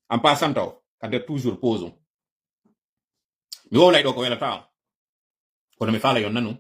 En passant, quand tu toujours posons. Mais on l'a dit, on me fait la nous,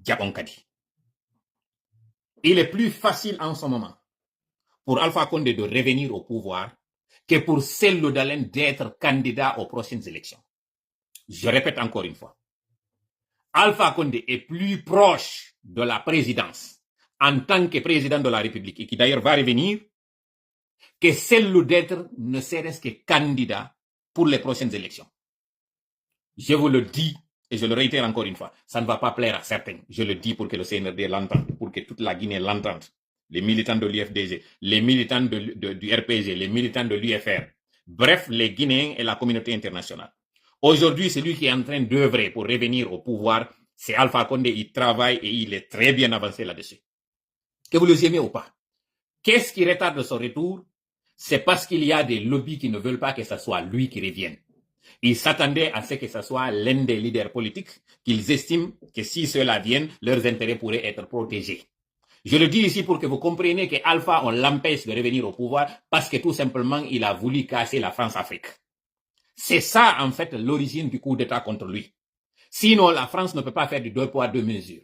Japon Kadi. Il est plus facile en ce moment pour Alpha Condé de revenir au pouvoir que pour Cellou Dalein d'être candidat aux prochaines élections. Je répète encore une fois. Alpha Condé est plus proche de la présidence en tant que président de la République, et qui d'ailleurs va revenir, que Cellou d'être ne serait-ce que candidat pour les prochaines élections. Je vous le dis, et je le réitère encore une fois, ça ne va pas plaire à certains. Je le dis pour que le CNRD l'entende, pour que toute la Guinée l'entende. Les militants de l'UFDG, les militants du RPG, les militants de l'UFR, bref, les Guinéens et la communauté internationale. Aujourd'hui, celui qui est en train d'œuvrer pour revenir au pouvoir, c'est Alpha Condé. Il travaille et il est très bien avancé là-dessus. Que vous le aimez ou pas. Qu'est-ce qui retarde son retour? C'est parce qu'il y a des lobbies qui ne veulent pas que ce soit lui qui revienne. Ils s'attendaient à ce que ce soit l'un des leaders politiques qu'ils estiment que si ceux-là viennent, leurs intérêts pourraient être protégés. Je le dis ici pour que vous compreniez que Alpha, on l'empêche de revenir au pouvoir parce que tout simplement, il a voulu casser la France-Afrique. C'est ça, en fait, l'origine du coup d'État contre lui. Sinon, la France ne peut pas faire du 2 poids 2 mesures.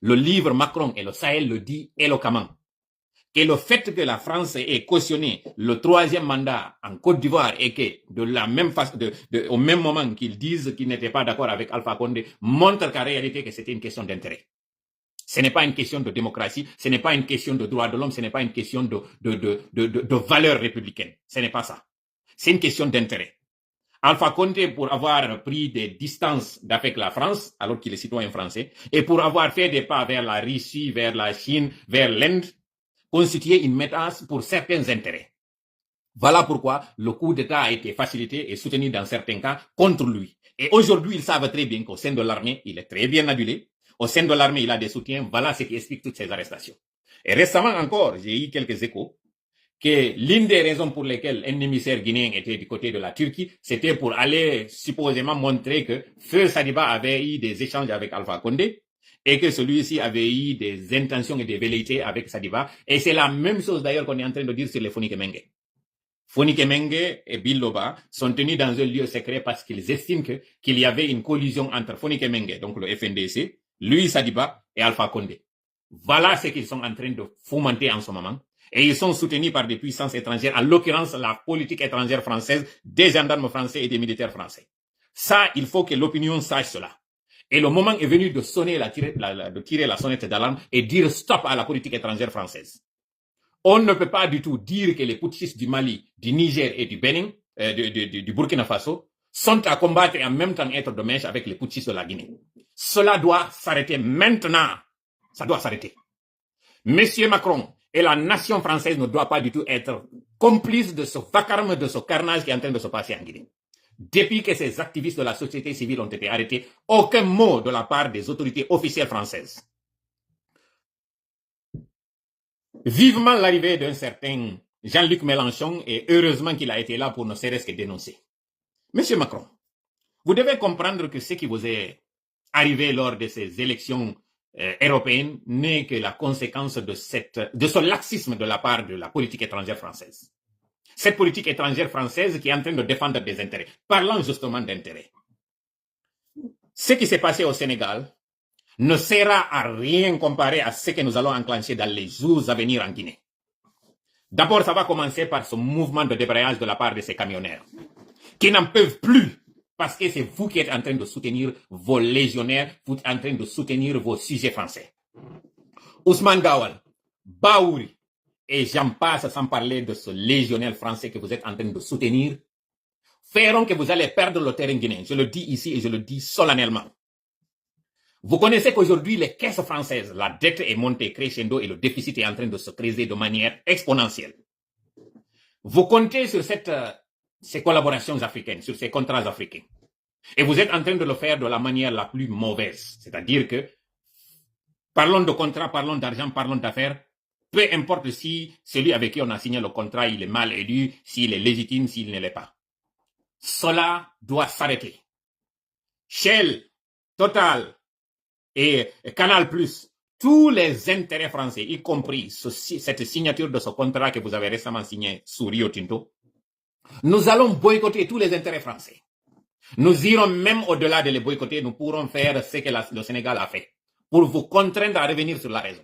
Le livre Macron et le Sahel le dit éloquemment. Et le fait que la France ait cautionné le 3e mandat en Côte d'Ivoire et que de la même façon, au même moment qu'ils disent qu'ils n'étaient pas d'accord avec Alpha Condé, montre qu'en réalité que c'était une question d'intérêt. Ce n'est pas une question de démocratie, ce n'est pas une question de droits de l'homme, ce n'est pas une question de valeurs républicaines. Ce n'est pas ça. C'est une question d'intérêt. Alpha Condé, pour avoir pris des distances d'avec la France, alors qu'il est citoyen français, et pour avoir fait des pas vers la Russie, vers la Chine, vers l'Inde, constituer une menace pour certains intérêts. Voilà pourquoi le coup d'État a été facilité et soutenu dans certains cas contre lui. Et aujourd'hui, ils savent très bien qu'au sein de l'armée, il est très bien adulé. Au sein de l'armée, il a des soutiens. Voilà ce qui explique toutes ces arrestations. Et récemment encore, j'ai eu quelques échos que l'une des raisons pour lesquelles un émissaire guinéen était du côté de la Turquie, c'était pour aller supposément montrer que Feu Sadiba avait eu des échanges avec Alpha Condé et que celui-ci avait eu des intentions et des velléités avec Sadiba. Et c'est la même chose d'ailleurs qu'on est en train de dire sur les Fonike Mengue. Fonike Mengue et Biloba sont tenus dans un lieu secret parce qu'ils estiment qu'il y avait une collision entre Fonike Mengue, donc le FNDC, lui Sadiba et Alpha Condé. Voilà ce qu'ils sont en train de fomenter en ce moment. Et ils sont soutenus par des puissances étrangères, en l'occurrence la politique étrangère française, des gendarmes français et des militaires français. Ça, il faut que l'opinion sache cela. Et le moment est venu de sonner de tirer la sonnette d'alarme et dire stop à la politique étrangère française. On ne peut pas du tout dire que les putschistes du Mali, du Niger et du Bénin, du Burkina Faso, sont à combattre et en même temps être de mèche avec les putschistes de la Guinée. Cela doit s'arrêter maintenant. Ça doit s'arrêter. Monsieur Macron et la nation française ne doivent pas du tout être complices de ce vacarme, de ce carnage qui est en train de se passer en Guinée. Depuis que ces activistes de la société civile ont été arrêtés, aucun mot de la part des autorités officielles françaises. Vivement l'arrivée d'un certain Jean-Luc Mélenchon, et heureusement qu'il a été là pour ne serait-ce que dénoncer. Monsieur Macron, vous devez comprendre que ce qui vous est arrivé lors de ces élections européenne n'est que la conséquence de ce laxisme de la part de la politique étrangère française. Cette politique étrangère française qui est en train de défendre des intérêts. Parlant justement d'intérêts. Ce qui s'est passé au Sénégal ne sera à rien comparé à ce que nous allons enclencher dans les jours à venir en Guinée. D'abord, ça va commencer par ce mouvement de débrayage de la part de ces camionneurs qui n'en peuvent plus. Parce que c'est vous qui êtes en train de soutenir vos légionnaires, vous êtes en train de soutenir vos sujets français. Ousmane Gawal, Baouri, et j'en passe sans parler de ce légionnaire français que vous êtes en train de soutenir, feront que vous allez perdre le terrain guinéen. Je le dis ici et je le dis solennellement. Vous connaissez qu'aujourd'hui, les caisses françaises, la dette est montée crescendo et le déficit est en train de se creuser de manière exponentielle. Vous comptez sur ces collaborations africaines, sur ces contrats africains. Et vous êtes en train de le faire de la manière la plus mauvaise. C'est-à-dire que, parlons de contrats, parlons d'argent, parlons d'affaires, peu importe si celui avec qui on a signé le contrat, il est mal élu, s'il est légitime, s'il ne l'est pas. Cela doit s'arrêter. Shell, Total et Canal+, tous les intérêts français, y compris cette signature de ce contrat que vous avez récemment signé sous Rio Tinto, Nous allons boycotter tous les intérêts français. Nous irons même au-delà de les boycotter, nous pourrons faire ce que le Sénégal a fait pour vous contraindre à revenir sur la raison.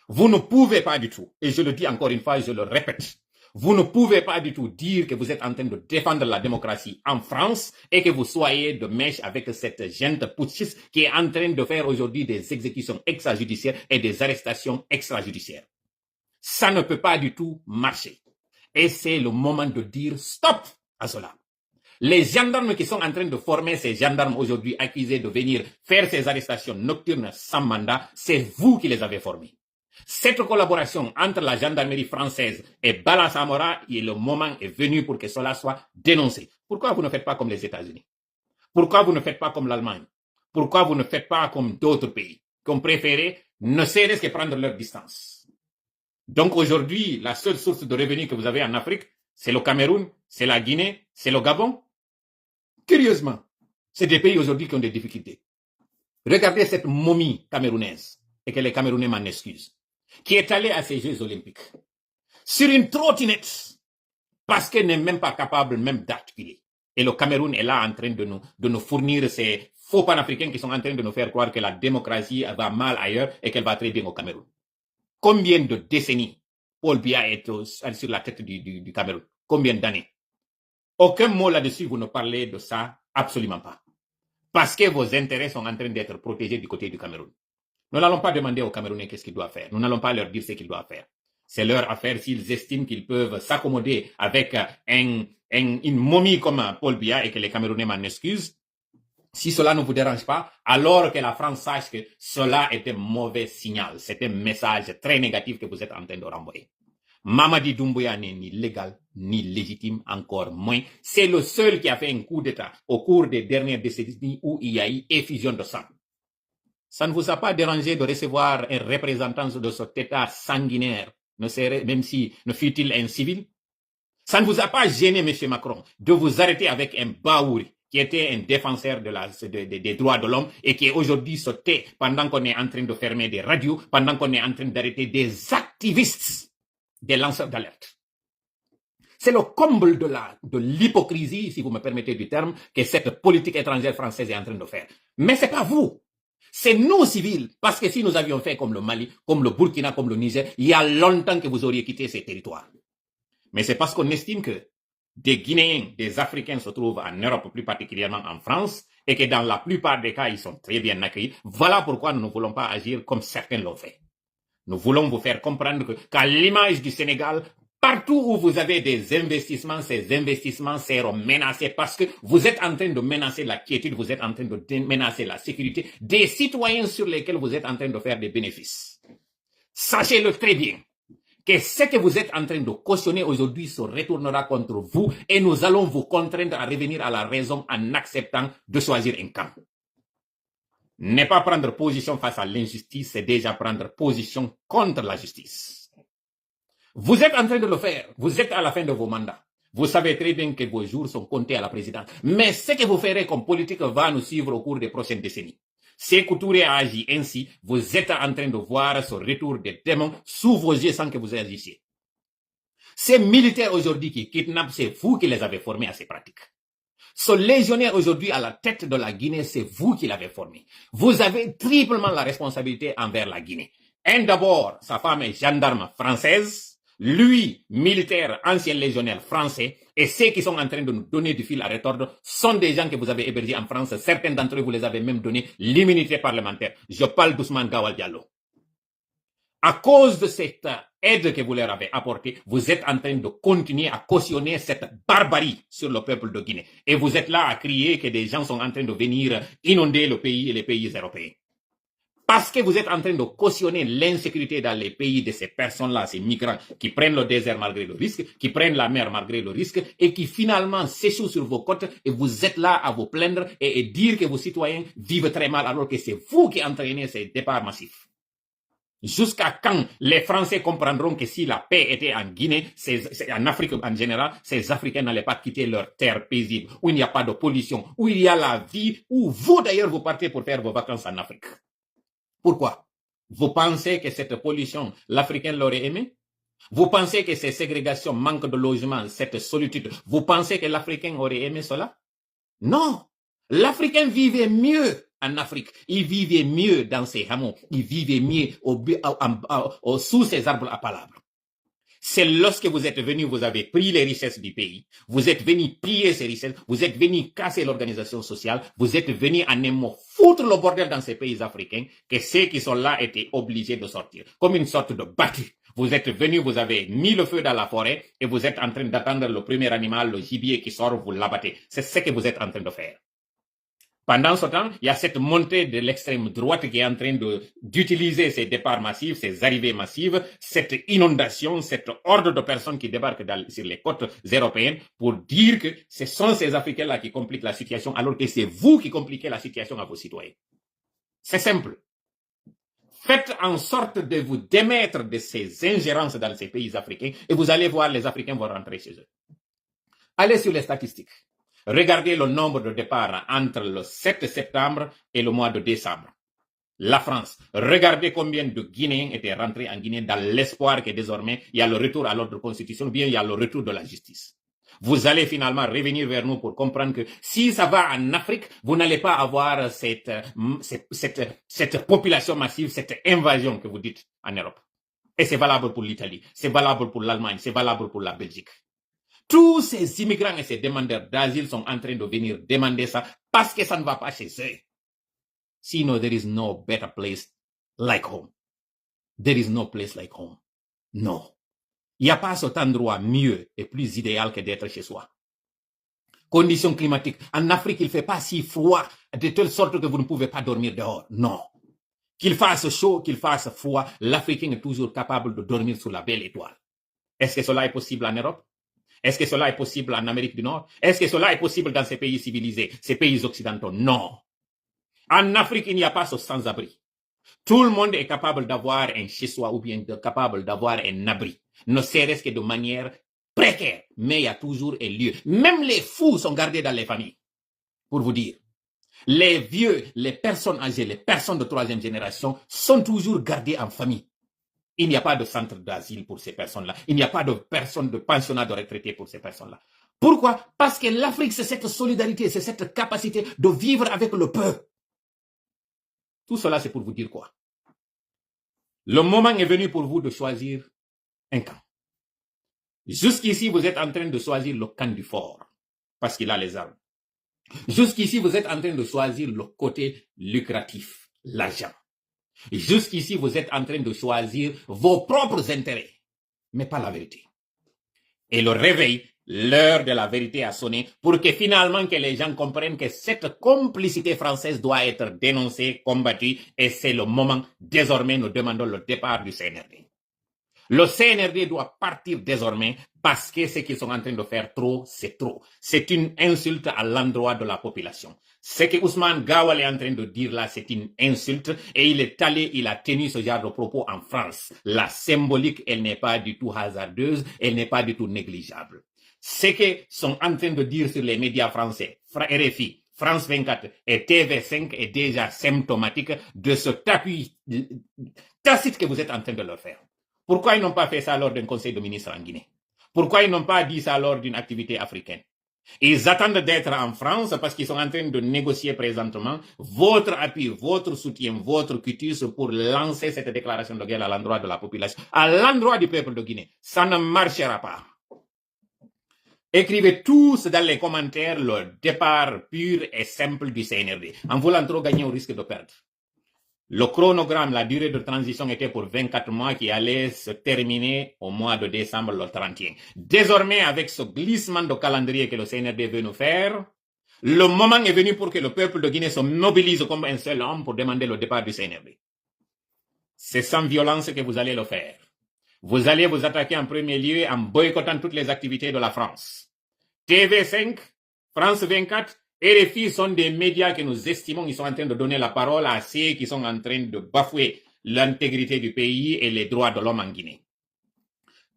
Vous ne pouvez pas du tout, et je le dis encore une fois, je le répète, vous ne pouvez pas du tout dire que vous êtes en train de défendre la démocratie en France et que vous soyez de mèche avec cette gente putschiste qui est en train de faire aujourd'hui des exécutions extrajudiciaires et des arrestations extrajudiciaires. Ça ne peut pas du tout marcher. Et c'est le moment de dire stop à cela. Les gendarmes qui sont en train de former ces gendarmes aujourd'hui accusés de venir faire ces arrestations nocturnes sans mandat, c'est vous qui les avez formés. Cette collaboration entre la gendarmerie française et Bala Samora, le moment est venu pour que cela soit dénoncé. Pourquoi vous ne faites pas comme les États-Unis? Pourquoi vous ne faites pas comme l'Allemagne? Pourquoi vous ne faites pas comme d'autres pays qui ont préféré ne serait-ce que prendre leur distance? Donc aujourd'hui, la seule source de revenus que vous avez en Afrique, c'est le Cameroun, c'est la Guinée, c'est le Gabon. Curieusement, c'est des pays aujourd'hui qui ont des difficultés. Regardez cette momie camerounaise, et que les Camerounais m'en excusent, qui est allée à ces Jeux Olympiques sur une trottinette parce qu'elle n'est même pas capable même d'articuler. Et le Cameroun est là en train de nous fournir ces faux panafricains qui sont en train de nous faire croire que la démocratie va mal ailleurs et qu'elle va très bien au Cameroun. Combien de décennies Paul Biya est sur la tête du Cameroun? Combien d'années? Aucun mot là-dessus, vous ne parlez de ça, absolument pas. Parce que vos intérêts sont en train d'être protégés du côté du Cameroun. Nous n'allons pas demander aux Camerounais qu'est-ce qu'ils doivent faire. Nous n'allons pas leur dire ce qu'ils doivent faire. C'est leur affaire s'ils estiment qu'ils peuvent s'accommoder avec une momie comme Paul Biya et que les Camerounais m'en excusent. Si cela ne vous dérange pas, alors que la France sache que cela est un mauvais signal. C'est un message très négatif que vous êtes en train de renvoyer. Mamadi Doumbouya n'est ni légal, ni légitime, encore moins. C'est le seul qui a fait un coup d'État au cours des dernières décennies où il y a eu effusion de sang. Ça ne vous a pas dérangé de recevoir un représentant de cet État sanguinaire, même si ne fut-il un civil? Ça ne vous a pas gêné, M. Macron, de vous arrêter avec un Baouri, qui était un défenseur des droits de l'homme et qui est aujourd'hui sauté pendant qu'on est en train de fermer des radios, pendant qu'on est en train d'arrêter des activistes, des lanceurs d'alerte. C'est le comble de l'hypocrisie, si vous me permettez du terme, que cette politique étrangère française est en train de faire. Mais c'est pas vous. C'est nous, civils, parce que si nous avions fait comme le Mali, comme le Burkina, comme le Niger, il y a longtemps que vous auriez quitté ces territoires. Mais c'est parce qu'on estime que des Guinéens, des Africains se trouvent en Europe, plus particulièrement en France, et que dans la plupart des cas, ils sont très bien accueillis. Voilà pourquoi nous ne voulons pas agir comme certains l'ont fait. Nous voulons vous faire comprendre qu'à l'image du Sénégal, partout où vous avez des investissements, ces investissements seront menacés parce que vous êtes en train de menacer la quiétude, vous êtes en train de menacer la sécurité des citoyens sur lesquels vous êtes en train de faire des bénéfices. Sachez-le très bien, que ce que vous êtes en train de cautionner aujourd'hui se retournera contre vous et nous allons vous contraindre à revenir à la raison en acceptant de choisir un camp. Ne pas prendre position face à l'injustice, c'est déjà prendre position contre la justice. Vous êtes en train de le faire. Vous êtes à la fin de vos mandats. Vous savez très bien que vos jours sont comptés à la présidence. Mais ce que vous ferez comme politique va nous suivre au cours des prochaines décennies. Sékou Touré a agi ainsi. Vous êtes en train de voir ce retour des démons sous vos yeux sans que vous agissiez. Ces militaires aujourd'hui qui kidnappent, c'est vous qui les avez formés à ces pratiques. Ce légionnaire aujourd'hui à la tête de la Guinée, c'est vous qui l'avez formé. Vous avez triplement la responsabilité envers la Guinée. D'abord, sa femme est gendarme française, lui, militaire, ancien légionnaire français, et ceux qui sont en train de nous donner du fil à retordre sont des gens que vous avez hébergés en France. Certains d'entre eux, vous les avez même donné l'immunité parlementaire. Je parle d'Ousmane Gawal Diallo. À cause de cette aide que vous leur avez apportée, vous êtes en train de continuer à cautionner cette barbarie sur le peuple de Guinée. Et vous êtes là à crier que des gens sont en train de venir inonder le pays et les pays européens. Parce que vous êtes en train de cautionner l'insécurité dans les pays de ces personnes-là, ces migrants qui prennent le désert malgré le risque, qui prennent la mer malgré le risque et qui finalement s'échouent sur vos côtes et vous êtes là à vous plaindre et dire que vos citoyens vivent très mal alors que c'est vous qui entraînez ces départs massifs. Jusqu'à quand les Français comprendront que si la paix était en Guinée, en Afrique en général, ces Africains n'allaient pas quitter leur terre paisible, où il n'y a pas de pollution, où il y a la vie, où vous d'ailleurs vous partez pour faire vos vacances en Afrique. Pourquoi? Vous pensez que cette pollution, l'Africain l'aurait aimé? Vous pensez que ces ségrégations, manque de logement, cette solitude, vous pensez que l'Africain aurait aimé cela? Non. L'Africain vivait mieux en Afrique. Il vivait mieux dans ses hameaux. Il vivait mieux sous ses arbres à palabres. C'est lorsque vous êtes venu, vous avez pris les richesses du pays, vous êtes venu piller ces richesses, vous êtes venu casser l'organisation sociale, vous êtes venu en un mot foutre le bordel dans ces pays africains, que ceux qui sont là étaient obligés de sortir, comme une sorte de battu. Vous êtes venu, vous avez mis le feu dans la forêt et vous êtes en train d'attendre le premier animal, le gibier qui sort, vous l'abattez. C'est ce que vous êtes en train de faire. Pendant ce temps, il y a cette montée de l'extrême droite qui est en train d'utiliser ces départs massifs, ces arrivées massives, cette inondation, cette horde de personnes qui débarquent sur les côtes européennes pour dire que ce sont ces Africains-là qui compliquent la situation, alors que c'est vous qui compliquez la situation à vos citoyens. C'est simple. Faites en sorte de vous démettre de ces ingérences dans ces pays africains et vous allez voir, les Africains vont rentrer chez eux. Allez sur les statistiques. Regardez le nombre de départs entre le 7 septembre et le mois de décembre. La France, regardez combien de Guinéens étaient rentrés en Guinée dans l'espoir que désormais il y a le retour à l'ordre constitutionnel, ou bien il y a le retour de la justice. Vous allez finalement revenir vers nous pour comprendre que si ça va en Afrique, vous n'allez pas avoir cette population massive, cette invasion que vous dites en Europe. Et c'est valable pour l'Italie, c'est valable pour l'Allemagne, c'est valable pour la Belgique. Tous ces immigrants et ces demandeurs d'asile sont en train de venir demander ça parce que ça ne va pas chez eux. Sinon, there is no better place like home. There is no place like home. Non. Il n'y a pas cet endroit mieux et plus idéal que d'être chez soi. Conditions climatiques. En Afrique, il ne fait pas si froid de telle sorte que vous ne pouvez pas dormir dehors. Non. Qu'il fasse chaud, qu'il fasse froid, l'Africain est toujours capable de dormir sous la belle étoile. Est-ce que cela est possible en Europe? Est-ce que cela est possible en Amérique du Nord? Est-ce que cela est possible dans ces pays civilisés, ces pays occidentaux? Non. En Afrique, il n'y a pas ce sans-abri. Tout le monde est capable d'avoir un chez-soi ou bien capable d'avoir un abri, ne serait-ce que de manière précaire. Mais il y a toujours un lieu. Même les fous sont gardés dans les familles. Pour vous dire, les vieux, les personnes âgées, les personnes de troisième génération sont toujours gardées en famille. Il n'y a pas de centre d'asile pour ces personnes-là. Il n'y a pas de personnes de pensionnat de retraités pour ces personnes-là. Pourquoi? Parce que l'Afrique, c'est cette solidarité, c'est cette capacité de vivre avec le peu. Tout cela, c'est pour vous dire quoi? Le moment est venu pour vous de choisir un camp. Jusqu'ici, vous êtes en train de choisir le camp du fort, parce qu'il a les armes. Jusqu'ici, vous êtes en train de choisir le côté lucratif, l'argent. Jusqu'ici, vous êtes en train de choisir vos propres intérêts, mais pas la vérité. Et le réveil, l'heure de la vérité a sonné pour que finalement que les gens comprennent que cette complicité française doit être dénoncée, combattue, et c'est le moment. Désormais, nous demandons le départ du CNRD. Le CNRD doit partir désormais parce que ce qu'ils sont en train de faire trop, c'est trop. C'est une insulte à l'endroit de la population. Ce que Ousmane Gawal est en train de dire là, c'est une insulte et il est allé, il a tenu ce genre de propos en France. La symbolique, elle n'est pas du tout hasardeuse, elle n'est pas du tout négligeable. Ce que sont en train de dire sur les médias français, RFI, France 24 et TV5 est déjà symptomatique de ce tapis tacite que vous êtes en train de leur faire. Pourquoi ils n'ont pas fait ça lors d'un conseil de ministres en Guinée? Pourquoi ils n'ont pas dit ça lors d'une activité africaine? Ils attendent d'être en France parce qu'ils sont en train de négocier présentement votre appui, votre soutien, votre quitus pour lancer cette déclaration de guerre à l'endroit de la population, à l'endroit du peuple de Guinée. Ça ne marchera pas. Écrivez tous dans les commentaires le départ pur et simple du CNRD. En voulant trop gagner, au risque de perdre. Le chronogramme, la durée de transition était pour 24 mois qui allait se terminer au mois de décembre le 31. Désormais, avec ce glissement de calendrier que le CNRD veut nous faire, le moment est venu pour que le peuple de Guinée se mobilise comme un seul homme pour demander le départ du CNRD. C'est sans violence que vous allez le faire. Vous allez vous attaquer en premier lieu en boycottant toutes les activités de la France. TV5, France 24, RFI sont des médias que nous estimons, ils sont en train de donner la parole à ceux qui sont en train de bafouer l'intégrité du pays et les droits de l'homme en Guinée.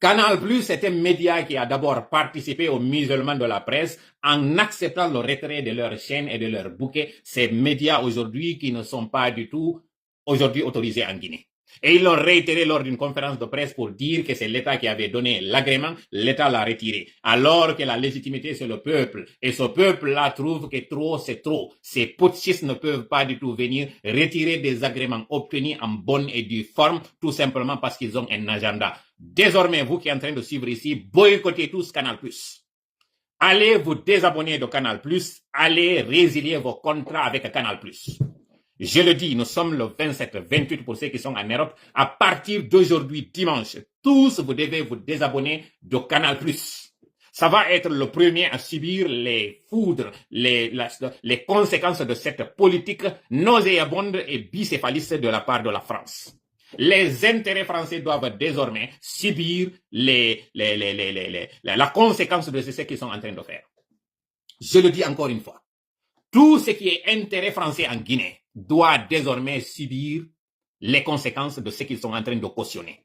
Canal+, c'est un média qui a d'abord participé au musulman de la presse en acceptant le retrait de leurs chaînes et de leurs bouquets, ces médias aujourd'hui qui ne sont pas du tout aujourd'hui autorisés en Guinée. Et ils l'ont réitéré lors d'une conférence de presse pour dire que c'est l'État qui avait donné l'agrément, l'État l'a retiré. Alors que la légitimité, c'est le peuple. Et ce peuple-là trouve que trop, c'est trop. Ces putschistes ne peuvent pas du tout venir retirer des agréments obtenus en bonne et due forme, tout simplement parce qu'ils ont un agenda. Désormais, vous qui êtes en train de suivre ici, boycottez tous Canal+. Allez vous désabonner de Canal+, allez résilier vos contrats avec Canal+. Je le dis, nous sommes le 27, 28 pour ceux qui sont en Europe. À partir d'aujourd'hui, dimanche, tous vous devez vous désabonner de Canal+. Ça va être le premier à subir les foudres, les conséquences de cette politique nauséabonde et bicéphaliste de la part de la France. Les intérêts français doivent désormais subir la conséquence de ce qu'ils sont en train de faire. Je le dis encore une fois. Tout ce qui est intérêt français en Guinée doit désormais subir les conséquences de ce qu'ils sont en train de cautionner.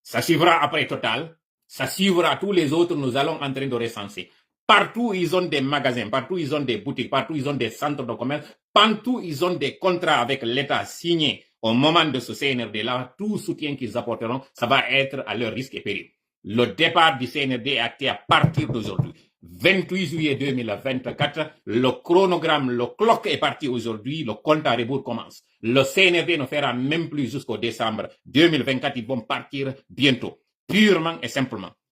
Ça suivra après Total, ça suivra tous les autres, nous allons en train de recenser. Partout, ils ont des magasins, partout, ils ont des boutiques, partout, ils ont des centres de commerce, partout, ils ont des contrats avec l'État signés au moment de ce CNRD-là. Tout soutien qu'ils apporteront, ça va être à leur risque et péril. Le départ du CNRD est acté à partir d'aujourd'hui. 28 juillet 2024, le chronogramme, le clock est parti aujourd'hui, le compte à rebours commence. Le CNRD ne fera même plus jusqu'au décembre 2024, ils vont partir bientôt, purement et simplement.